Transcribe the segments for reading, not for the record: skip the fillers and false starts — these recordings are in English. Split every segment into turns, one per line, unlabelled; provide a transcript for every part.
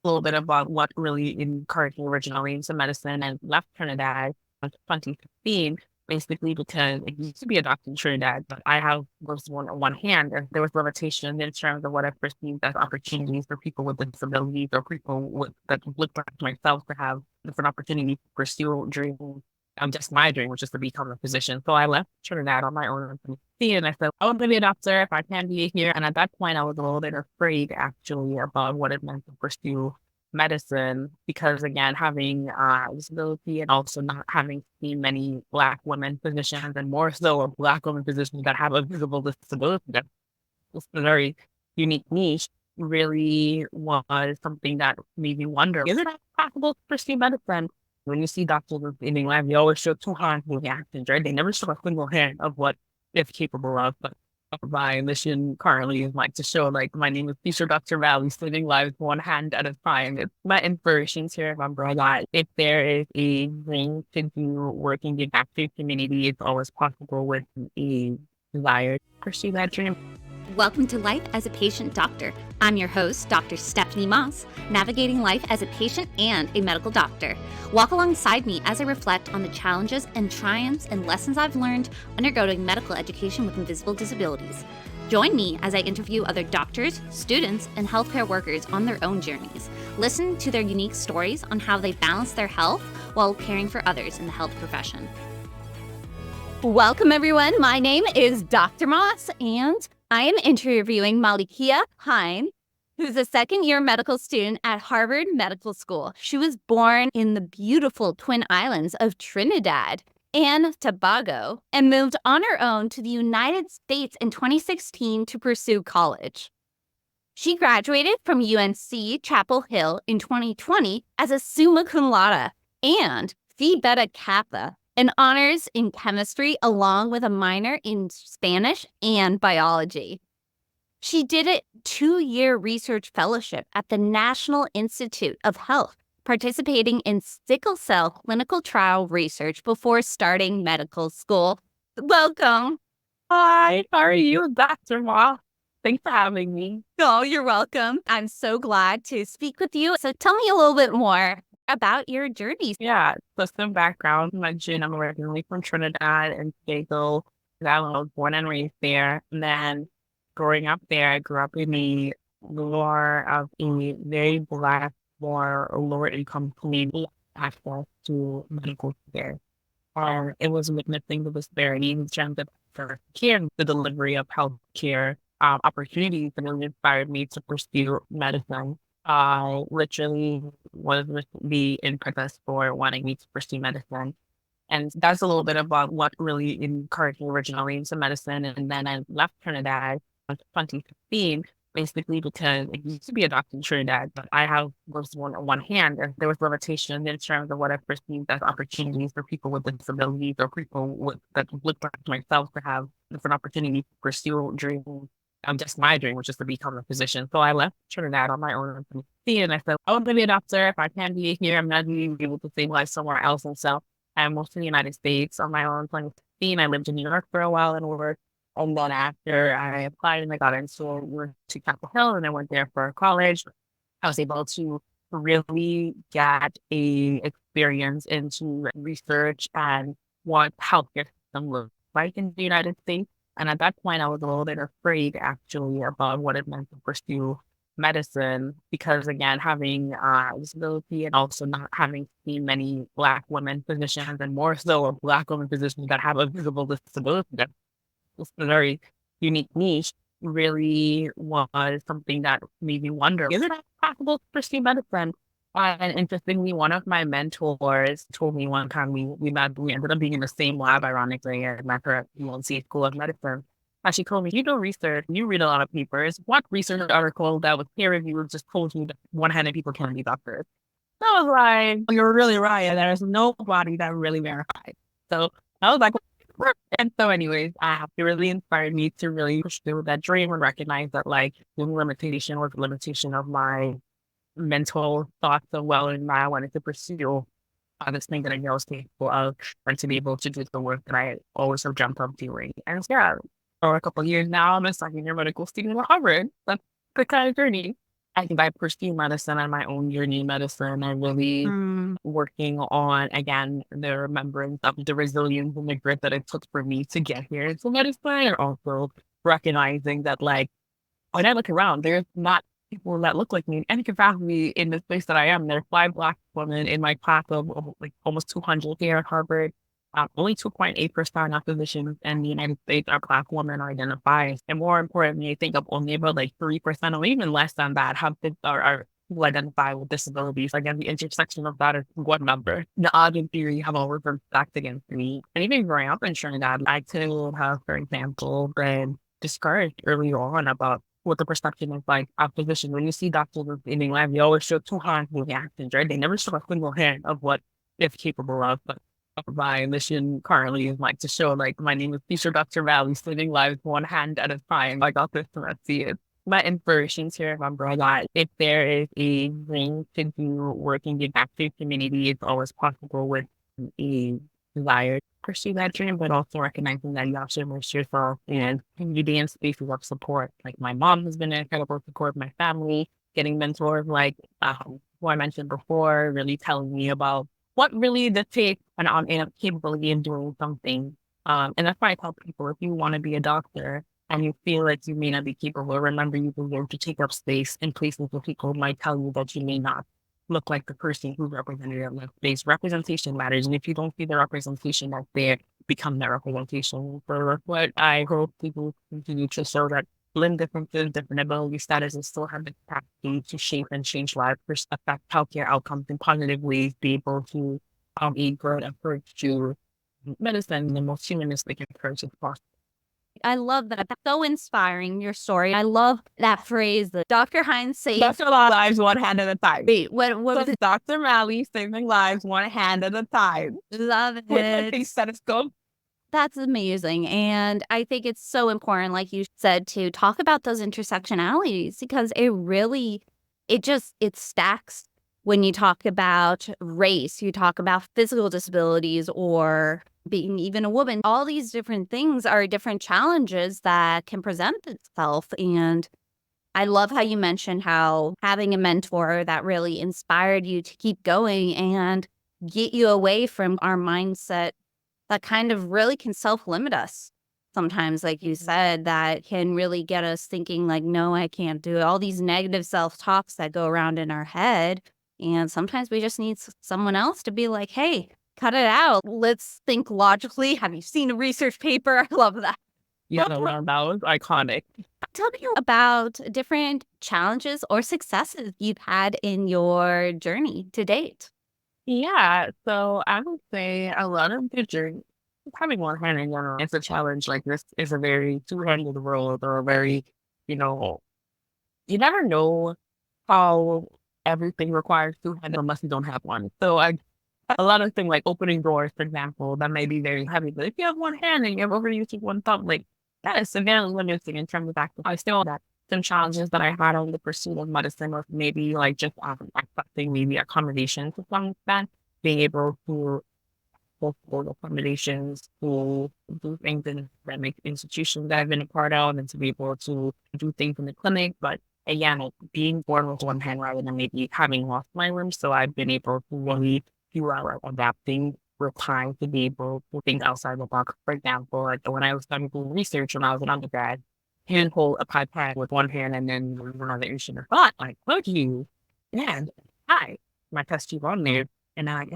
a little bit about what really encouraged me originally into medicine and left Trinidad in 2015, basically because it used to be a doctor in Trinidad, but I have was one hand, and there was limitations in terms of what I perceived as opportunities for people with disabilities or people with that looked like myself to have different opportunities to pursue dreams. Just my dream, which is to become a physician. So I left Trinidad on my own and I said, I want to be a doctor if I can be here. And at that point, I was a little bit afraid actually about what it meant to pursue medicine because, again, having disability and also not having seen many Black women physicians and more so a Black women physicians that have a visible disability. That's a very unique niche really was something that made me wonder, is it possible to pursue medicine? When you see doctors in England, they always show two hands moving actions, right? They never show a single hand of what it's capable of. But my mission currently is like to show like my name is Future Dr. Valley, living lives one hand at a time. It's my inspirations here. Remember that if there is a dream to do working in active community, it's always possible with a desire to pursue that dream.
Welcome to Life as a Patient Doctor. I'm your host, Dr. Stephanie Moss, navigating life as a patient and a medical doctor. Walk alongside me as I reflect on the challenges and triumphs and lessons I've learned undergoing medical education with invisible disabilities. Join me as I interview other doctors, students, and healthcare workers on their own journeys. Listen to their unique stories on how they balance their health while caring for others in the health profession. Welcome, everyone. My name is Dr. Moss, and I am interviewing Malikiya, who's a second-year medical student at Harvard Medical School. She was born in the beautiful Twin Islands of Trinidad and Tobago and moved on her own to the United States in 2016 to pursue college. She graduated from UNC Chapel Hill in 2020 as a summa cum laude and Phi Beta Kappa, an honors in chemistry along with a minor in Spanish and biology. She did a 2-year research fellowship at the National Institute of Health, participating in sickle cell clinical trial research before starting medical school. Welcome.
Hi, how are you, Dr. Ma? Thanks for having me.
Oh, you're welcome. I'm so glad to speak with you. So tell me a little bit more about your journey.
Yeah, so some background. I'm originally from Trinidad and Tobago. I was born and raised there. And then growing up there, I grew up in the more of a very Black, more lower income community, access to medical care. It was witnessing the disparity in terms of for care, the delivery of health care opportunities, and it inspired me to pursue medicine. I literally was the impetus for wanting me to pursue medicine. And that's a little bit about what really encouraged me originally into medicine. And then I left Trinidad in 2015, basically because it used to be a doctor in Trinidad, but I have was one hand, and there was limitations in terms of what I perceived as opportunities for people with disabilities or people with that looked like myself to have different opportunities to pursue dreams. Just my dream, which is to become a physician. So I left Trinidad on my own and I said, I want to be a doctor if I can be here. I'm not going to be able to save life somewhere else. And so I moved to the United States on my own in 2015. I lived in New York for a while and worked. And then after I applied and I got into to Capitol Hill and I went there for college, I was able to really get a experience into research and what healthcare system looks like in the United States. And at that point, I was a little bit afraid actually about what it meant to pursue medicine because, again, having disability and also not having seen many Black women physicians and more so a Black women physicians that have a visible disability. That's a very unique niche really was something that made me wonder, is it possible to pursue medicine? And interestingly, one of my mentors told me one time we ended up being in the same lab, ironically. I met her at UNC School of Medicine. And she told me, you do research, you read a lot of papers. What research article that was peer reviewed just told you that one-handed people can be doctors? So I was like, you're really right. There's nobody that really verified. So I was like, and so anyways, it really inspired me to really push through that dream and recognize that like the limitation was the limitation of my mental thoughts of, well, and I wanted to pursue this thing that I know I was capable of and to be able to do the work that I always have dreamt of doing. And yeah, for a couple of years now, I'm a second year medical student at Harvard. That's the kind of journey. I think I pursue medicine and my own journey in medicine. I really
Mm.
working on, again, the remembrance of the resilience and the grit that it took for me to get here into medicine, and also recognizing that, like, when I look around, there's not people that look like me in any capacity in the space that I am. There are 5 Black women in my class of like almost 200 here at Harvard. Only 2.8% of physicians in the United States are Black women or identified. And more importantly, I think of only about like 3% or even less than that are who identify with disabilities. Again, the intersection of that is one number. The odds in theory have always been stacked against me. And even growing up in Trinidad, I too have, for example, been discouraged early on about what the perception is like of physicians. When you see doctors in England, they always show 2 hands moving actions, right? They never show a single hand of what it's capable of. But my mission currently is like to show, like, my name is Teacher Dr. Valley, saving lives one hand at a time. I got this to see it. My inspirations here, remember that if there is a dream to do work in the active community, it's always possible with a desire to pursue that dream, but also recognizing that you have to immerse yourself in community and spaces of support. Like, my mom has been an incredible support of my family, getting mentors like who I mentioned before, really telling me about what really the take and capability in doing something. And that's why I tell people, if you want to be a doctor and you feel like you may not be capable, remember you deserve to take up space in places where people might tell you that you may not look like the person who's represented in that space. Representation matters. And if you don't see the representation that's there, become that representation. For what I hope people continue to show that blend differences, different ability statuses, still have the capacity to shape and change lives, affect healthcare outcomes in positive ways, be able to a good approach to medicine, the most humanistic approach as possible.
I love that. That's so inspiring, your story. I love that phrase, that Dr. Hines saves.
Dr. Lives one hand at a time.
Wait, what was it?
Dr. Malley saving lives one hand at a time.
Love
With a
it.
stethoscope.
That's amazing. And I think it's so important, like you said, to talk about those intersectionalities, because it stacks when you talk about race, you talk about physical disabilities, or being even a woman. All these different things are different challenges that can present itself. And I love how you mentioned how having a mentor that really inspired you to keep going and get you away from our mindset that kind of really can self-limit us sometimes, like you said, that can really get us thinking like, no, I can't do it. All these negative self-talks that go around in our head. And sometimes we just need someone else to be like, hey, cut it out. Let's think logically. Have you seen a research paper? I love that.
Yeah, that was iconic.
Tell me about different challenges or successes you've had in your journey to date.
Yeah, so I would say a lot of the journey, having one hand in general, it's a challenge. Like, this is a very two-handed world, or a very, you know, you never know how everything requires two hands unless you don't have one. So a lot of things like opening doors, for example, that may be very heavy. But if you have one hand and you have overused with one thumb, like, that is severely limiting in terms of active. I still that some challenges that I had on the pursuit of medicine, or maybe like just accepting maybe accommodations to some extent, being able to fulfill accommodations to do things in academic institutions that I've been a part of, and to be able to do things in the clinic. But again, like, being born with one hand rather than maybe having lost my limbs. So I've been able to really figure out adapting with time to be able to think outside the box. For example, like when I was studying research when I was an undergrad, hand hold a pipette with one hand and then with another instrument. But like, would you? And hi, my test tube on there, and I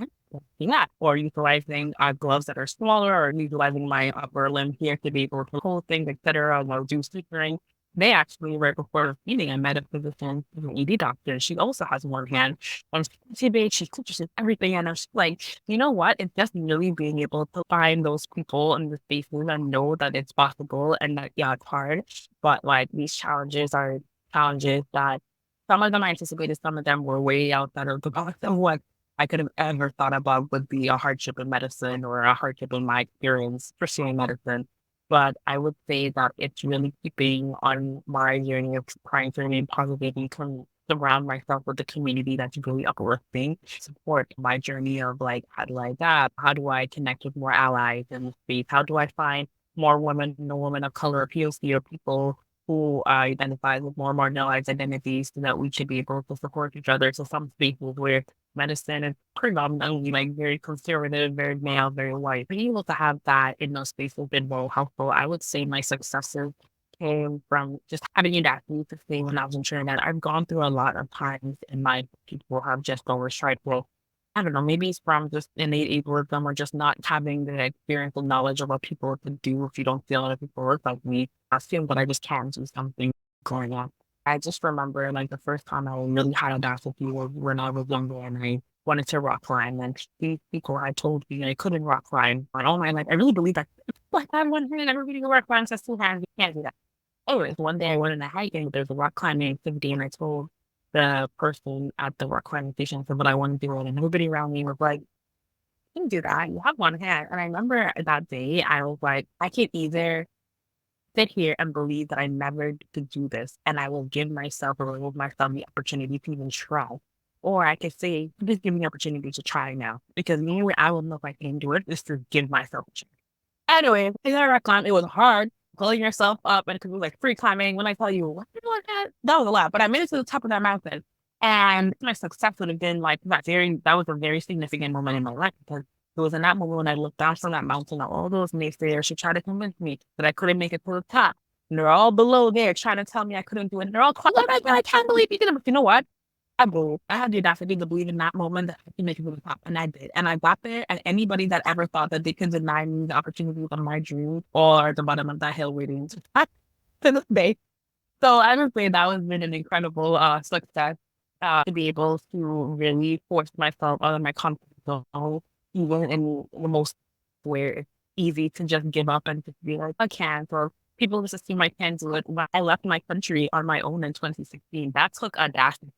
yeah, or utilizing gloves that are smaller, or utilizing my upper limb here to be able to hold things, etc., or do suturing. They actually, right before the meeting, I met a physician, an ED doctor. She also has one hand. She teaches everything. And I was like, you know what? It's just really being able to find those people in the spaces and know that it's possible, and that, yeah, it's hard. But like, these challenges are challenges that some of them I anticipated, some of them were way outside of the box of what I could have ever thought about would be a hardship in medicine, or a hardship in my experience pursuing medicine. But I would say that it's really keeping on my journey of trying to remain positive and surround myself with the community that's really uplifting, support my journey of, like, how do I adapt? How do I connect with more allies in the space? How do I find more women, no women of color, POC, or people who identifies with more marginalized identities so that we should be able to support each other. So some spaces where medicine is predominantly like very conservative, very male, very white. Being able to have that in those spaces has been more helpful. I would say my successes came from just having an athlete to say when I was in Trinidad. I've gone through a lot of times in my people have just overstride. Well, I don't know, maybe it's from just innate ableism or just not having the experiential knowledge of what people can do if you don't feel other people work like me. I feel that I just can't do something growing up. I just remember like the first time I really had audacity was when I was younger and I wanted to rock climb and these people had told me I couldn't rock climb. And all my life, I really believe that like I want to never really rock climb, so two hands, you can't do that. Anyways, one day I went on a hike and there's a rock climbing activity and I told the person at the rock climbing station said what I wanted to do and everybody around me was like, you can do that. You have one hand. And I remember that day I was like, I can either sit here and believe that I never could do this and I will give myself or remove myself the opportunity to even try. Or I could say, just give me the opportunity to try now. Because the only way I will know if I can do it is to give myself a chance. Anyway, I got rock climb. It was hard pulling yourself up and because it was like free climbing. When I tell you what like that was a lot. But I made it to the top of that mountain. And my success would have been like that was a very significant moment in my life because it was in that moment when I looked down from that mountain at all those naysayers who tried to convince me that I couldn't make it to the top. And they're all below there trying to tell me I couldn't do it. And they're all crying, oh my God, I can't believe you did it. But you know what? I believe. I had the audacity to believe in that moment that I could make it to the top. And I did. And I got there. And anybody that ever thought that they could deny me the opportunities of my dreams or at the bottom of that hill waiting to this day. So I would say that has been an incredible success to be able to really force myself out of my comfort zone, even in the most where it's easy to just give up and just be like, I can't, or people just assume I can't do it. When I left my country on my own in 2016, that took audacity.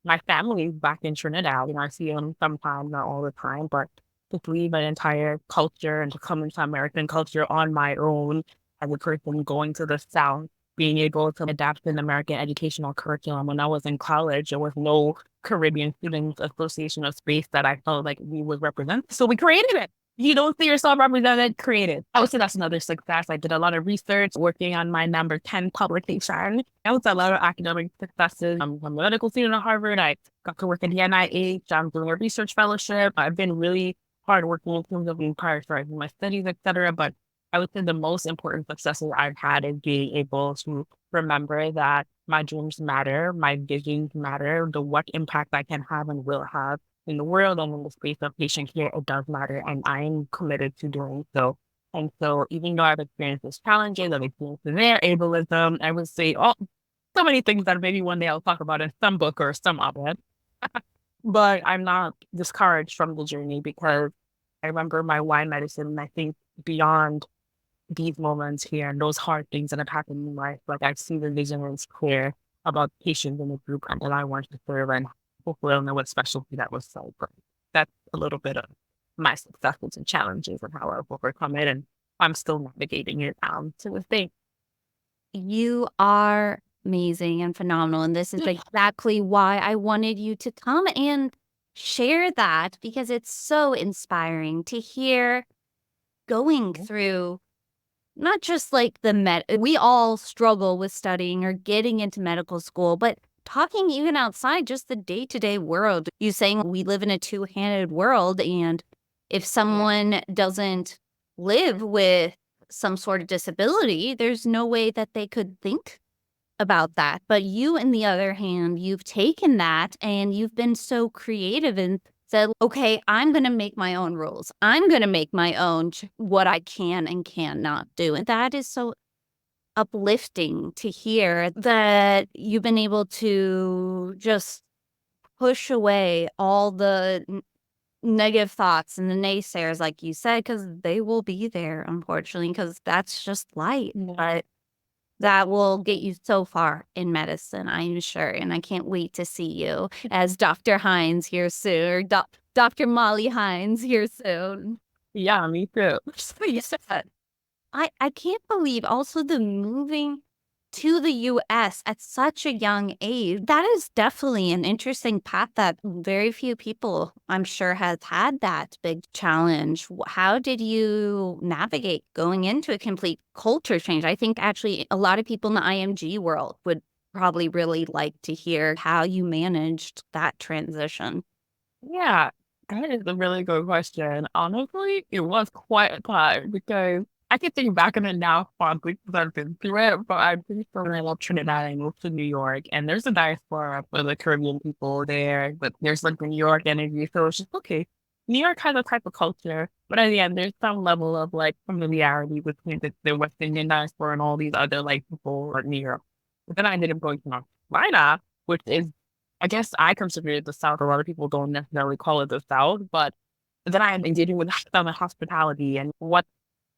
My family is back in Trinidad, and I see them sometimes, not all the time, but to leave an entire culture and to come into American culture on my own as a person going to the South, being able to adapt an American educational curriculum. When I was in college, there was no Caribbean Students Association of Space that I felt like we would represent. So we created it. You don't see yourself represented, created. I would say that's another success. I did a lot of research working on my number 10 publication. I would say a lot of academic successes. I'm a medical student at Harvard. I got to work at the NIH. I'm doing a research fellowship. I've been really hard working in terms of prioritizing my studies, etc. But I would say the most important successes I've had is being able to remember that my dreams matter, my visions matter, the what impact I can have and will have in the world and in the space of patient care, it does matter. And I'm committed to doing so. And so even though I've experienced these challenges, I've experienced their ableism, I would say, oh, so many things that maybe one day I'll talk about in some book or some op-ed. But I'm not discouraged from the journey because I remember my wine medicine, and I think beyond these moments here and those hard things that have happened in life, like I see the vision is clear about patients in the group and that I want to serve and hopefully I'll know what specialty that was so. But that's a little bit of my successes and challenges and how I've overcome it. And I'm still navigating it to this day.
You are amazing and phenomenal. And this is exactly why I wanted you to come and share that because it's so inspiring to hear going through not just like we all struggle with studying or getting into medical school, but talking even outside just the day-to-day world. You saying we live in a two-handed world, and if someone doesn't live with some sort of disability, there's no way that they could think about that. But you, on the other hand, you've taken that and you've been so creative and said, okay, I'm going to make my own rules. I'm going to make my own what I can and cannot do. And that is so uplifting to hear that you've been able to just push away all the negative thoughts and the naysayers, like you said, because they will be there, unfortunately, because that's just life. But that will get you so far in medicine, I'm sure. And I can't wait to see you as Dr. Hines here soon, or Dr. Molly Hines here soon.
Yeah, me too.
I can't believe also the moving to the US at such a young age. That is definitely an interesting path that very few people, I'm sure, has had that big challenge. How did you navigate going into a complete culture change? I think actually a lot of people in the IMG world would probably really like to hear how you managed that transition.
Yeah, that is a really good question. Honestly, it was quite a time because I can think back on it now fondly because I've been through it, but I'm pretty sure when I left Trinidad, I moved to New York, and there's a diaspora for the Caribbean people there, but there's like the New York energy. So it's just okay. New York has a type of culture, but at the end, there's some level of like familiarity between the West Indian diaspora and all these other like people like New York. But then I ended up going to North Carolina, which is I guess I consider it the South. A lot of people don't necessarily call it the South, but then I had been dealing with some hospitality and what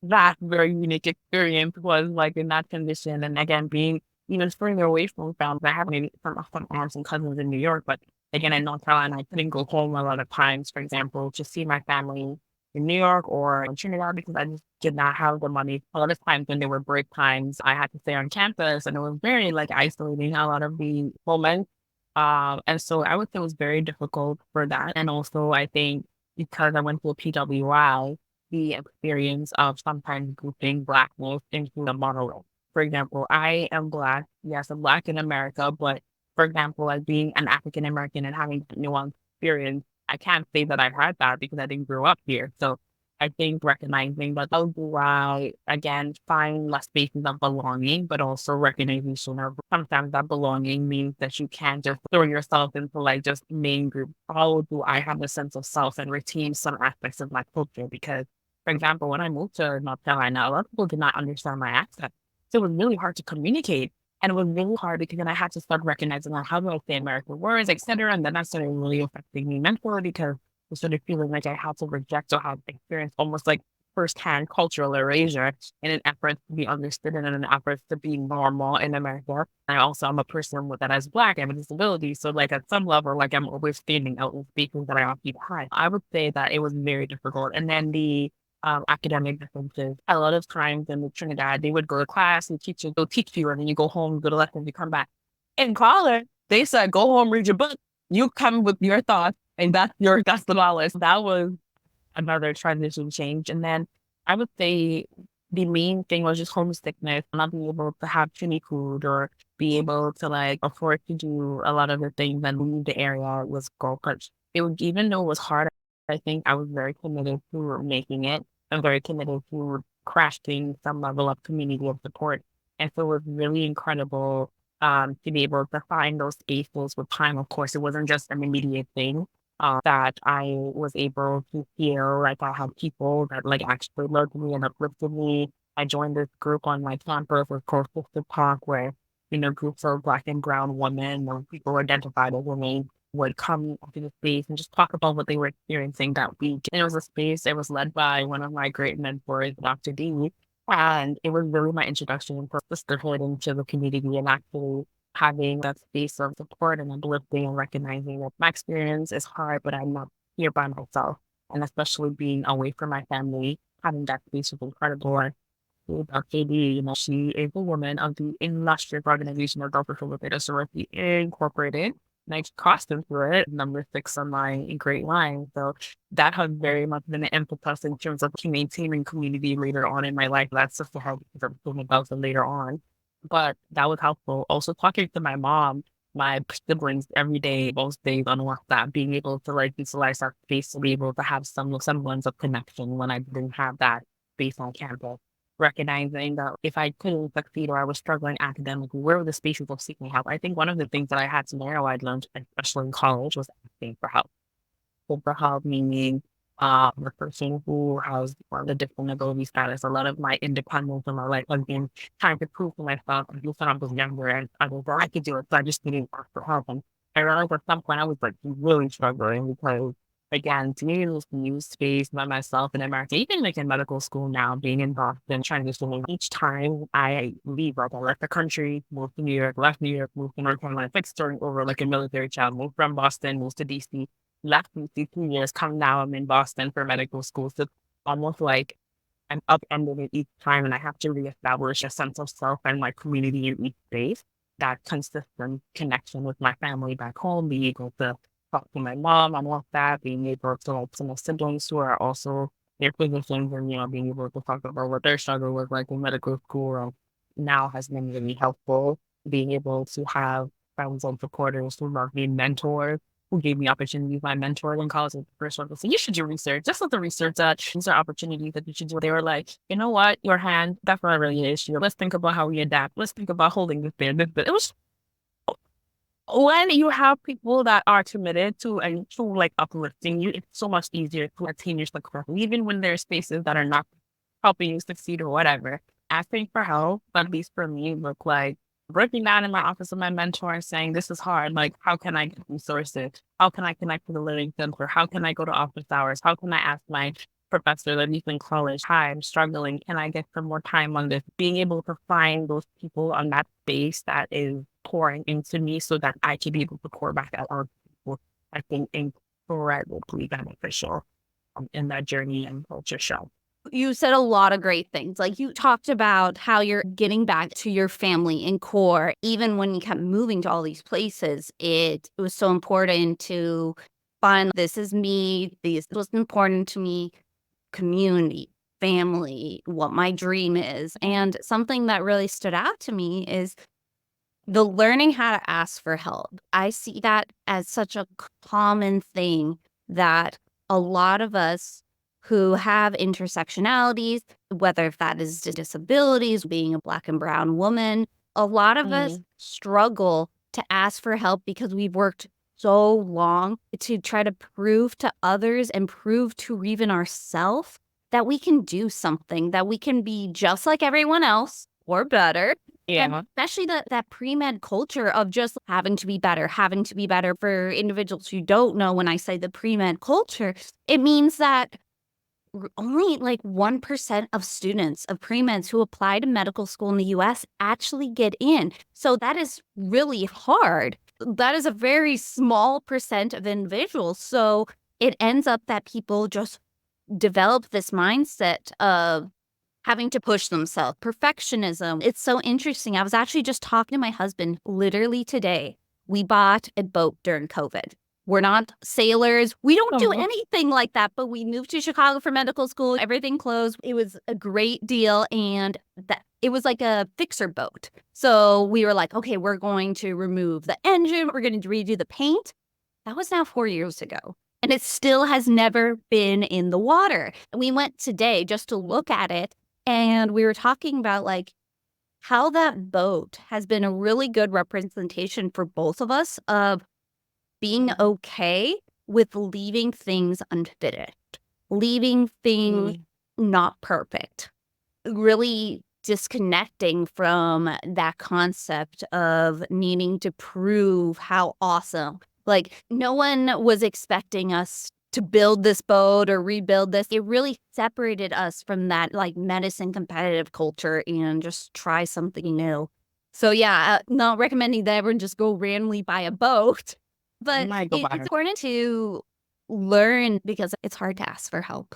that very unique experience was like in that condition. And again, being even further away from family, I have maybe some aunts and cousins in New York, but again, in North Carolina, I couldn't go home a lot of times, for example, to see my family in New York or in Trinidad because I just did not have the money. A lot of times when there were break times, I had to stay on campus and it was very like isolating a lot of the moments and so I would say it was very difficult for that. And also, I think because I went to a PWI, the experience of sometimes grouping Blackness into the monolith. For example, I am Black. Yes, I'm Black in America, but for example, as being an African American and having that nuanced experience, I can't say that I've had that because I didn't grow up here. So I think recognizing that how do I again find less spaces of belonging, but also recognition of sometimes that belonging means that you can't just throw yourself into like just main group. How do I have a sense of self and retain some aspects of my culture? Because, for example, when I moved to North Carolina, a lot of people did not understand my accent. So it was really hard to communicate. And it was really hard because then I had to start recognizing like how do I say American words, etc. And then that started really affecting me mentally because sort of feeling like I had to reject or have experienced almost like firsthand cultural erasure in an effort to be understood and in an effort to be normal in America. I also am a person with that as Black, I have a disability. So like at some level, like I'm always standing out and speaking that I occupy. I would say that it was very difficult. And then the academic differences. A lot of times in the Trinidad, they would go to class and teachers will teach you, and then you go home, go to lessons, you come back. In college, they said, go home, read your book. You come with your thoughts and that's the knowledge. That was another transition change. And then I would say the main thing was just homesickness, not being able to have any food or be able to like afford to do a lot of the things and leave the area was goal coach. It would even though it was hard, I think I was very committed to making it. I'm very committed to crafting some level of community of support. And so it was really incredible to be able to find those spaces with time. Of course, it wasn't just an immediate thing that I was able to feel like I had people that like actually loved me and uplifted me. I joined this group on my campus with called Sister Park where, groups of Black and brown women or people identified as women would come to the space and just talk about what they were experiencing that week. And it was a space, it was led by one of my great mentors, Dr. D. And it was really my introduction to sisterhood into the community and actually having that space of support and uplifting and recognizing that my experience is hard, but I'm not here by myself. And especially being away from my family, having that space was incredible. And Dr. D, she is a woman of the illustrious organization of Gulf Facilitator Sorority Incorporated. And I crossed into it, number 6 on my great line. So that has very much been an impetus in terms of maintaining community later on in my life. That's just how I'm about it later on. But that was helpful. Also talking to my mom, my siblings every day, most days on WhatsApp, being able to like utilize our space to be able to have some semblance of connection when I didn't have that space on campus. Recognizing that if I couldn't succeed or I was struggling academically, where were the spaces of seeking help? I think one of the things that I had to narrow, I'd learned, especially in college, was asking for help. For help, meaning the person who has the different ability status. A lot of my independence in my life has been trying to prove to myself, at least when I was younger, and I was like, I could do it. So I just didn't ask for help. And I realized at some point I was like really struggling because again, to me, this new space by myself in America, even like in medical school now, being in Boston, trying to do each time I leave, like I left the country, moved to New York, left New York, moved to North Carolina, like starting over like a military child, moved from Boston, moved to DC left me 2 years, come now I'm in Boston for medical school. So it's almost like I'm upended it each time, and I have to reestablish a sense of self and my community in each space. That consistent connection with my family back home, being able to talk to my mom and all of that, being able to help some siblings who are also their physicians, and being able to talk about what their struggle was like in medical school now has been really helpful. Being able to have friends and supporters who love me, mentors who gave me opportunities. My mentor in college was the first one to say, you should do research. Just let the research that these are opportunities that you should do. They were like, you know what, your hand, that's not really an issue. Let's think about how we adapt. Let's think about holding this there. It was when you have people that are committed to and to like uplifting you, it's so much easier to attain your success, even when there's spaces that are not helping you succeed or whatever. Asking for help, at least for me, look like breaking down in my office with my mentor and saying, this is hard. Like, how can I get resources? How can I connect with the Living Center? How can I go to office hours? How can I ask my professor that he's in college, hi, I'm struggling. Can I get some more time on this? Being able to find those people on that space that is pouring into me so that I can be able to pour back at other people, I think incredibly beneficial in that journey and culture show.
You said a lot of great things. Like you talked about how you're getting back to your family and core, even when you kept moving to all these places. It was so important to find this is me, this was important to me, community, family, what my dream is. And something that really stood out to me is the learning how to ask for help. I see that as such a common thing that a lot of us who have intersectionalities, whether if that is disabilities, being a Black and brown woman, a lot of us struggle to ask for help because we've worked so long to try to prove to others and prove to even ourselves that we can do something, that we can be just like everyone else or better. And especially that pre-med culture of just having to be better for individuals who don't know. When I say the pre-med culture, it means that only like 1% of students of pre-meds who apply to medical school in the US actually get in. So that is really hard. That is a very small percent of individuals. So it ends up that people just develop this mindset of having to push themselves, perfectionism. It's so interesting. I was actually just talking to my husband literally today. We bought a boat during COVID. We're not sailors. We don't do anything like that, but we moved to Chicago for medical school. Everything closed. It was a great deal. And it was like a fixer boat. So we were like, okay, we're going to remove the engine. We're going to redo the paint. That was now 4 years ago. And it still has never been in the water. We went today just to look at it. And we were talking about like how that boat has been a really good representation for both of us of being okay with leaving things unfinished, leaving things not perfect, really disconnecting from that concept of needing to prove how awesome. Like no one was expecting us to build this boat or rebuild this. It really separated us from that like medicine competitive culture and just try something new. So yeah, not recommending that everyone just go randomly buy a boat, but it's important to learn because it's hard to ask for help.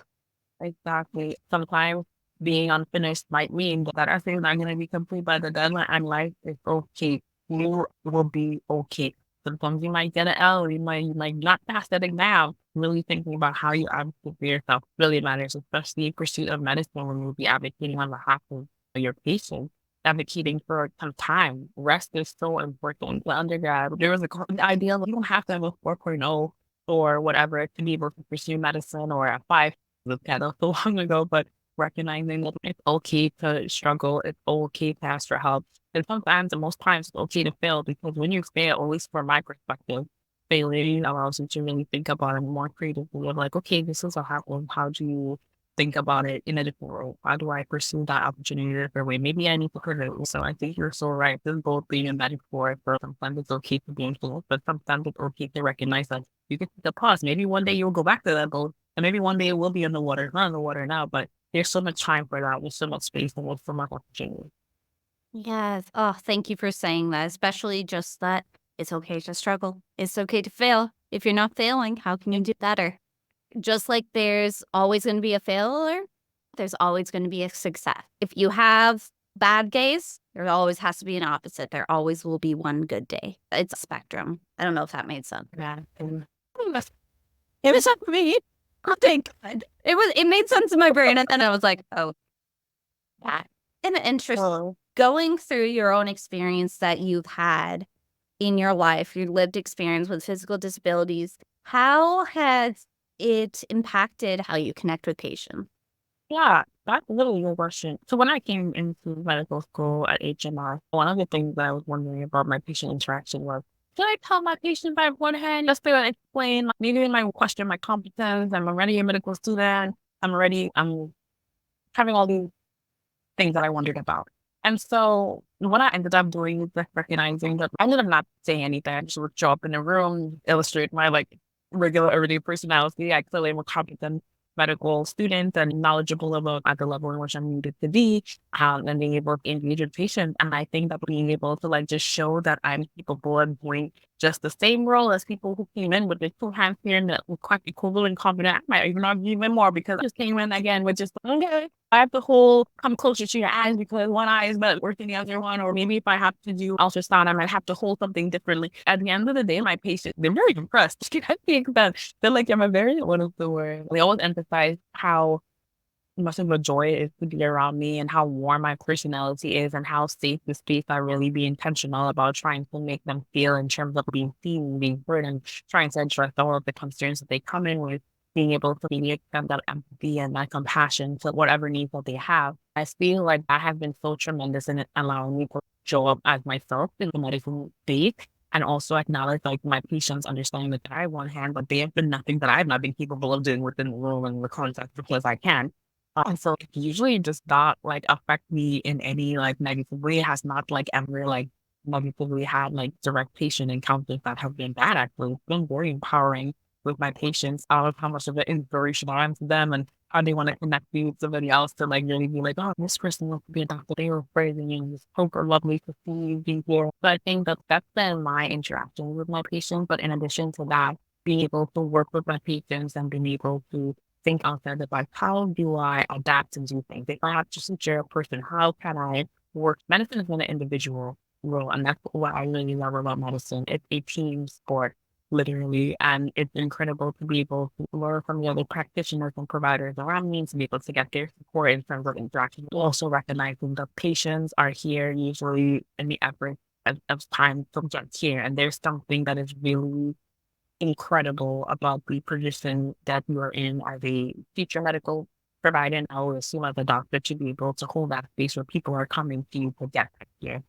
Exactly. Sometimes being unfinished might mean that our things aren't going to be complete by the deadline, and life is okay. You will be okay. Sometimes you might get an L, you might not pass that exam. Really thinking about how you advocate for yourself really matters, especially in pursuit of medicine when you'll be advocating on behalf of your patients, advocating for some time. Rest is so important. The undergrad, there was the idea that you don't have to have a 4.0 or whatever to be able to pursue medicine or a 5 looked at so long ago, but recognizing that it's okay to struggle, it's okay to ask for help. And sometimes, and most times, it's okay to fail because when you fail, at least from my perspective, failing allows you to really think about it more creatively. Of like, okay, this is what happened. How do you think about it in a different way? How do I pursue that opportunity in a different way? Maybe I need to put it. So I think you're so right. This is both being a metaphor for sometimes it's okay to be influenced, but sometimes it's okay to recognize that you can take a pause. Maybe one day you'll go back to that boat. And maybe one day it will be in the water. It's not in the water now, but there's so much time for that. There's so much space and there's so much opportunity.
Yes. Oh, thank you for saying that, especially just that it's okay to struggle. It's okay to fail. If you're not failing, how can you do better? Just like there's always going to be a failure, there's always going to be a success. If you have bad days, there always has to be an opposite. There always will be one good day. It's a spectrum. I don't know if that made sense.
Yeah. It was up for me. Oh, thank God.
It made sense in my brain, and then I was like, oh, that. And interesting. Going through your own experience that you've had in your life, your lived experience with physical disabilities, how has it impacted how you connect with patients?
Yeah, that's literally your question. So when I came into medical school at HMR, one of the things that I was wondering about my patient interaction was, should I tell my patient by one hand just to explain, like, maybe in my question, my competence, I'm already a medical student, I'm having all these things that I wondered about. And so what I ended up doing is like recognizing that I ended up not saying anything. I just would show up in a room, illustrate my like regular everyday personality. I clearly am a competent medical student and knowledgeable about at the level in which I'm needed to be, and being able to engage with patients. And I think that being able to like just show that I'm capable of doing just the same role as people who came in with the two hands here and were quite equivalent confident. I might even argue even more because I just came in again with just okay, I have to come closer to your eyes because one eye is better working the other one. Or maybe if I have to do ultrasound, I might have to hold something differently. At the end of the day, my patients, they're very impressed. I think that they're like, I'm a very, what is the word? They always emphasize how much of a joy it is to be around me and how warm my personality is and how safe the space. I really be intentional about trying to make them feel in terms of being seen, being heard, and trying to address all of the concerns that they come in with, being able to really extend that empathy and that compassion to whatever needs that they have. I feel like that has been so tremendous in it allowing me to show up as myself in the medical space and also acknowledge like my patients understanding that I have one hand, but they have been nothing that I have not been capable of doing within the room and the context because I can. So it usually does not like affect me in any like negative way. It has not like ever like negatively had like direct patient encounters that have been bad. Actually, it's been very empowering with my patients out of how much of an inspiration I am to them and how they want to connect me with somebody else to like really be like, oh, this person wants to be a doctor. They were praising you. It's super lovely to see you being here. So I think that that's been my interaction with my patients. But in addition to that, being able to work with my patients and being able to think outside the box. How do I adapt and do things? If I have to suture a person, how can I work? Medicine is an individual role, and that's what I really love about medicine. It's a team sport, literally, and it's incredible to be able to learn from the other practitioners and providers around me to be able to get their support in terms of interaction. Also recognizing that patients are here usually in the effort of time to get here, and there's something that is really incredible about the position that you are in as a future medical provider, and I would assume as a doctor to be able to hold that space where people are coming to you to get here.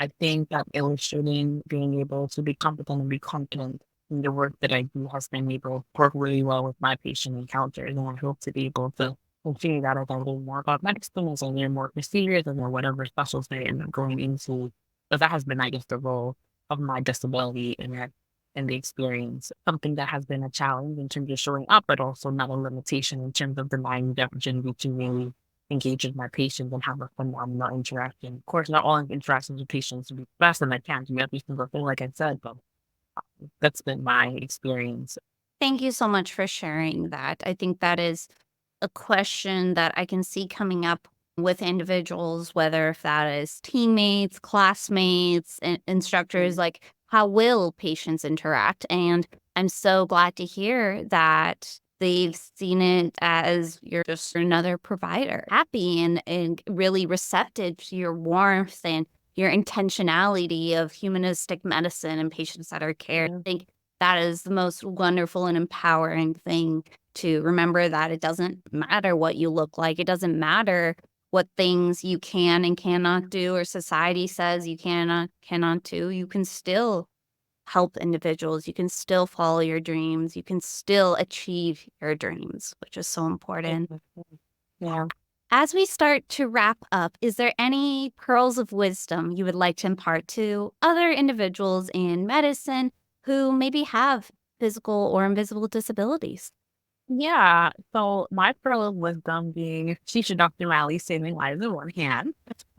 I think that illustrating being able to be competent and be confident in the work that I do has been able to work really well with my patient encounters, and I hope to be able to continue that as I learn more about medicine, as I learn more procedures, and whatever specialty I end up going into. But that has been, I guess, the role of my disability in that and the experience, something that has been a challenge in terms of showing up, but also not a limitation in terms of denying the opportunity to really engage with my patients and have a phenomenal interaction. Of course, not all interactions with patients will be the best, and I can't do every single thing, like I said, but that's been my experience.
Thank you so much for sharing that. I think that is a question that I can see coming up with individuals, whether if that is teammates, classmates, instructors, like how will patients interact? And I'm so glad to hear that they've seen it as you're just another provider, happy and really receptive to your warmth and your intentionality of humanistic medicine and patients that are cared. I think that is the most wonderful and empowering thing to remember, that it doesn't matter what you look like. It doesn't matter what things you can and cannot do, or society says you cannot do. You can still help individuals. You can still follow your dreams. You can still achieve your dreams, which is so important.
Yeah.
As we start to wrap up, is there any pearls of wisdom you would like to impart to other individuals in medicine who maybe have physical or invisible disabilities?
Yeah. So my pearl of wisdom being teacher Dr. Riley saving lives in one hand.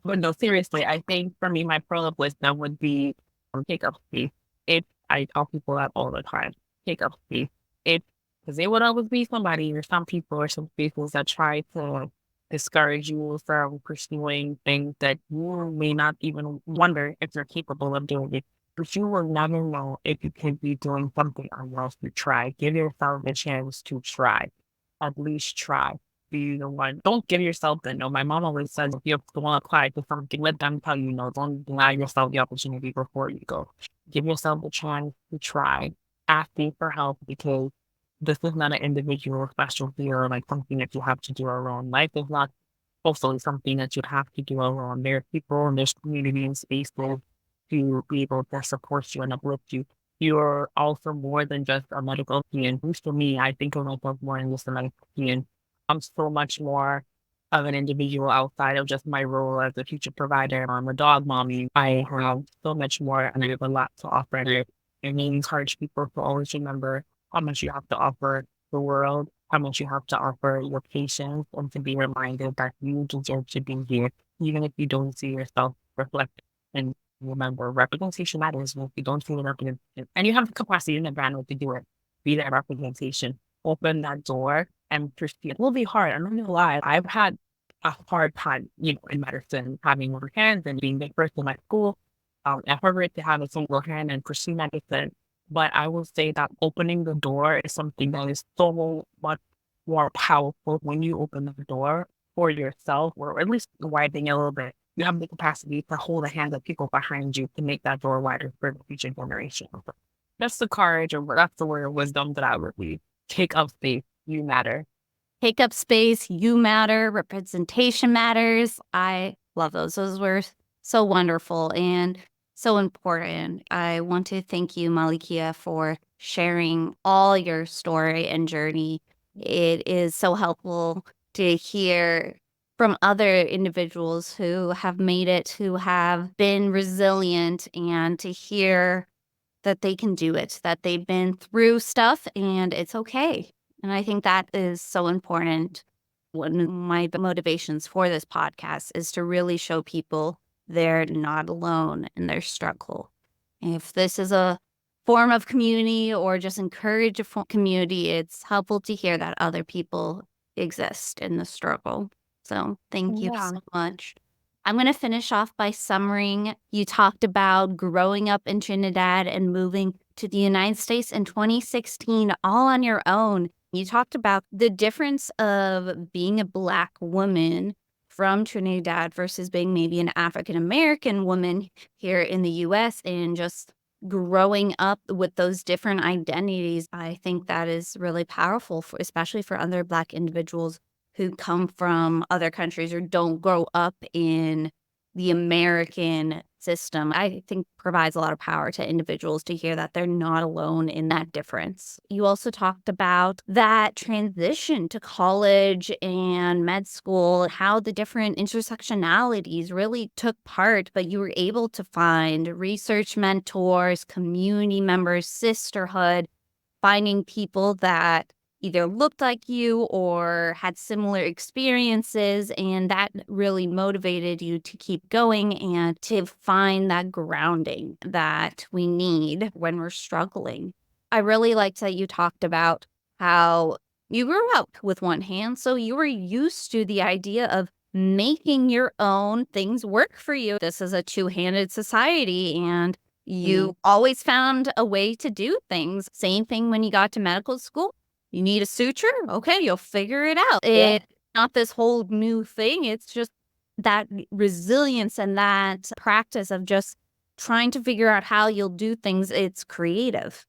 But no, seriously, I think for me, my pearl of wisdom would be take up space. I tell people that all the time. Take up space. It because there would always be somebody or some people or some people that try to discourage you from pursuing things that you may not even wonder if you're capable of doing it. But you will never know if you can be doing something unless you try. Give yourself a chance to try. At least try. Be the one. Don't give yourself the no. My mom always says if you want to apply to something, let them tell you no. Don't deny yourself the opportunity before you go. Give yourself a chance to try. Ask me for help because this is not an individual specialty or like something that you have to do alone. Life is not also something that you have to do alone. There are people and there's community and spaces to be able to support you and uplift you. You're also more than just a medical opinion. At least for me, I think of myself more than just a medical opinion. I'm so much more of an individual outside of just my role as a future provider. I'm a dog mommy. I have so much more and I have a lot to offer. And I encourage people to always remember how much you have to offer the world, how much you have to offer your patients, and to be reminded that you deserve to be here, even if you don't see yourself reflected. And remember, representation matters. And if you don't see the representation, and you have the capacity and the bandwidth to do it, be that representation. Open that door and pursue. It will be hard. I'm not gonna lie. I've had a hard time, in medicine, having one hand and being the first in my school. Effort to have a single hand and pursue medicine. But I will say that opening the door is something that is so much more powerful when you open the door for yourself, or at least widening a little bit. You have the capacity to hold the hands of people behind you to make that door wider for the future generation. That's the courage, or that's the word of wisdom that I would read. Take up space. You matter.
Take up space, you matter, representation matters. I love those. Those were so wonderful and so important. I want to thank you, Malikiya, for sharing all your story and journey. It is so helpful to hear from other individuals who have made it, who have been resilient, and to hear that they can do it, that they've been through stuff and it's okay. And I think that is so important. One of my motivations for this podcast is to really show people they're not alone in their struggle. If this is a form of community or just encourage a community, it's helpful to hear that other people exist in the struggle. So thank you
Yeah.
so much. I'm going to finish off by summarizing. You talked about growing up in Trinidad and moving to the United States in 2016 all on your own. You talked about the difference of being a Black woman from Trinidad versus being maybe an African American woman here in the US and just growing up with those different identities. I think that is really powerful, especially for other Black individuals who come from other countries or don't grow up in the American system. I think provides a lot of power to individuals to hear that they're not alone in that difference. You also talked about that transition to college and med school, how the different intersectionalities really took part, but you were able to find research mentors, community members, sisterhood, finding people that either looked like you or had similar experiences, and that really motivated you to keep going and to find that grounding that we need when we're struggling. I really liked that you talked about how you grew up with one hand, so you were used to the idea of making your own things work for you. This is a two-handed society, and you always found a way to do things. Same thing when you got to medical school. You need a suture? Okay, you'll figure it out.
Yeah.
It's not this whole new thing. It's just that resilience and that practice of just trying to figure out how you'll do things. It's creative.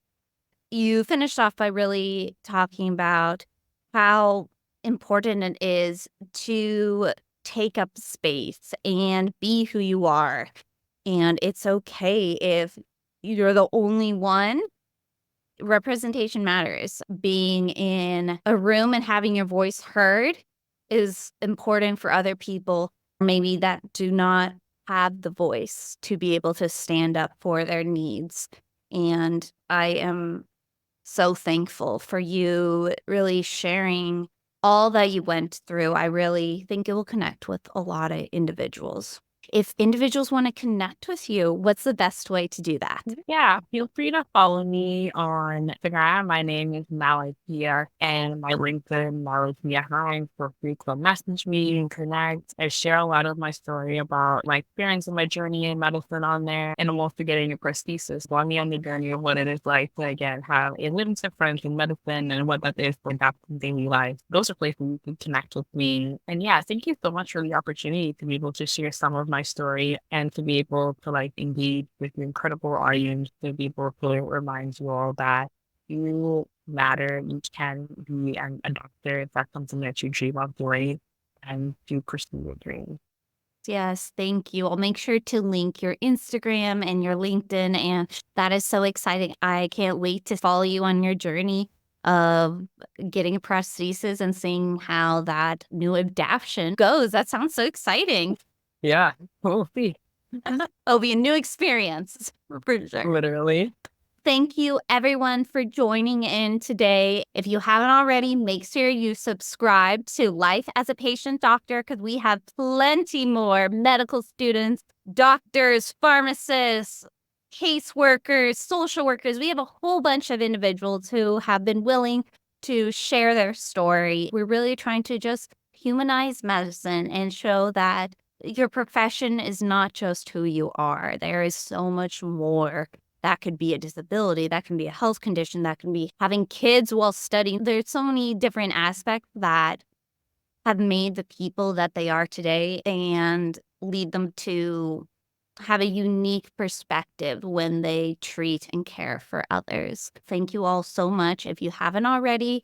You finished off by really talking about how important it is to take up space and be who you are. And it's okay if you're the only one. Representation matters. Being in a room and having your voice heard is important for other people, maybe that do not have the voice to be able to stand up for their needs. And I am so thankful for you really sharing all that you went through. I really think it will connect with a lot of individuals. If individuals want to connect with you, what's the best way to do that?
Yeah, feel free to follow me on Instagram. My name is Malikiya, and my LinkedIn, Malikiya Hines. Feel free to message me and connect. I share a lot of my story about my experience and my journey in medicine on there, and I'm also getting a prosthesis. Walk me on the journey of what it is like to, again, have a living difference in medicine and what that is for adapting daily life. Those are places you can connect with me. And yeah, thank you so much for the opportunity to be able to share some of my story and to be able to like engage with your incredible audience, to be able to remind you all that you matter, you can be a doctor if that's something that you dream of doing, and to pursue your dreams.
Yes, thank you. I'll make sure to link your Instagram and your LinkedIn, and that is so exciting. I can't wait to follow you on your journey of getting a prosthesis and seeing how that new adaptation goes. That sounds so exciting.
Yeah, we'll see.
It'll be a new experience for sure.
Literally.
Thank you, everyone, for joining in today. If you haven't already, make sure you subscribe to Life as a Patient Doctor because we have plenty more medical students, doctors, pharmacists, caseworkers, social workers. We have a whole bunch of individuals who have been willing to share their story. We're really trying to just humanize medicine and show that your profession is not just who you are. There is so much more. That could be a disability, that can be a health condition, that can be having kids while studying. There's so many different aspects that have made the people that they are today and lead them to have a unique perspective when they treat and care for others. Thank you all so much. If you haven't already,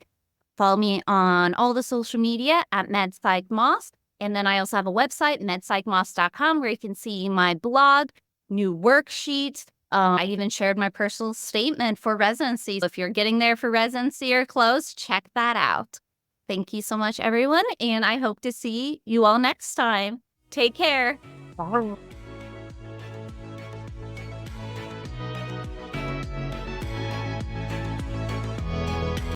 follow me on all the social media at MedPsychMoss. And then I also have a website, medpsychmoss.com, where you can see my blog, new worksheets. I even shared my personal statement for residency. If you're getting there for residency or close, check that out. Thank you so much, everyone. And I hope to see you all next time. Take care.
Bye.